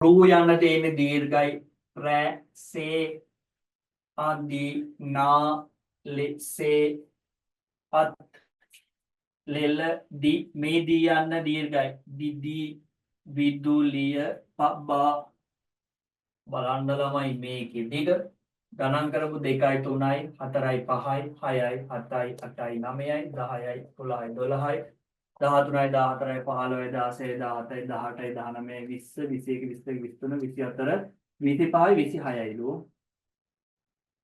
රූ යන්න තියෙන දීර්ඝයි රැ සේ ආදි නා ලෙසේ අත් ලෙල දි මේ දී යන්න දීර්ඝයි දිදී විදුලිය පබ්බා බලන්න ළමයි මේකේ දෙක ගණන් කරපු 2යි 3යි 4යි 5යි 6යි 7යි 8යි 9යි 10යි 11යි 12යි 13යි 14යි 15යි 16යි 17යි 18යි 19යි 20 21 22 23 24 25යි 26යි ලෝ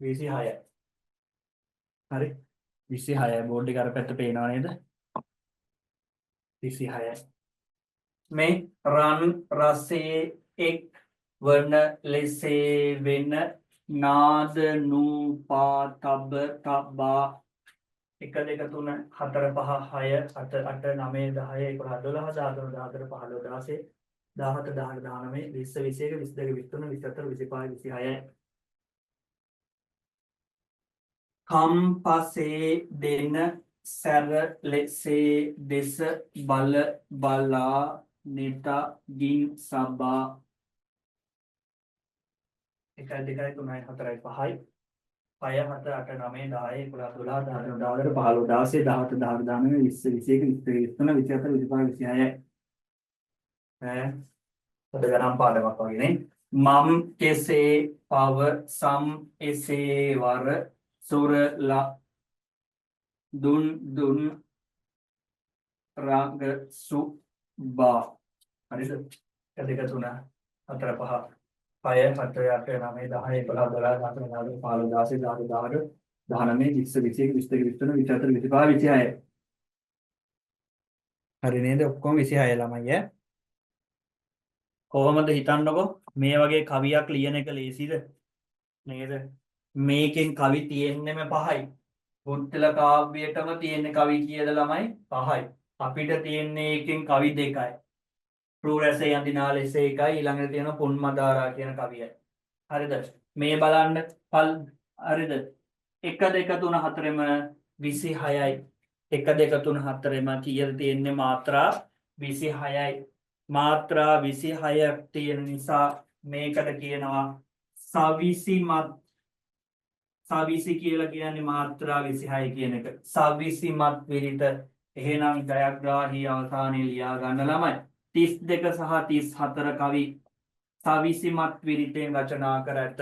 26යි හරි 26යි බෝඩ් එක අර පැත්ත පේනව නේද 26යි මේ රන් රසේ එක් වන ලෙසේ වෙන නාද නූපා තබ තබා 1 2 3 4 5 6 7 8 9 10 11 12 13 14 15 16 17 18 19 20 21 22 23 24 25 26යි කම්පසේ දෙන සැර ලෙසේ දෙස බල බලා නිත ගින් සබා 1 2 3 4 5යි 6 7 8 9 10 11 12 13 14 15 16 17 18 19 20 21 23 24 25 26යි පොඩ ගණන් පාඩමක් වගේ නේ මම් කෙසේ පව සම් එසේ වර සුරලා දුන් දුන් රාග සුබා හරිද 1 2 3 4 5 6 7 8 9 10 11 12 13 14 15 16 17 18 19 20 21 22 23 24 25 26 හරි නේද ඔක්කොම 26 ළමයි කොහොමද හිතන්නකො මේ වගේ කවියක් ලියන එක ලේසිද නේද මේකෙන් කවි තියෙන්නෙම 5යි පුත්තල කාව්‍යයටම තියෙන කවි කීයද ළමයි 5යි අපිට තියෙන්නේ එකෙන් කවි 2යි රූ රැසේ යන්දිනා ලෙසේ 1යි ඊළඟට තියෙන පුන්මදාරා කියන කවියයි හරිද මේ බලන්න හරිද 1 2 3 4ෙම 26යි 1 2 3 4ෙම කීයද තියෙන්නේ මාත්‍රා 26යි මාත්‍රා 26ක් තියෙන නිසා මේකට කියනවා සවිසිමත් සවිසි කියලා කියන්නේ මාත්‍රා 26 කියන එක සවිසිමත් විරිත එහෙනම් ජයග්‍රාහී අවසානයේ ලියා ගන්න ළමයි 32 සහ 34 කවි සවිසිමත් විරිතෙන් රචනා කර ඇත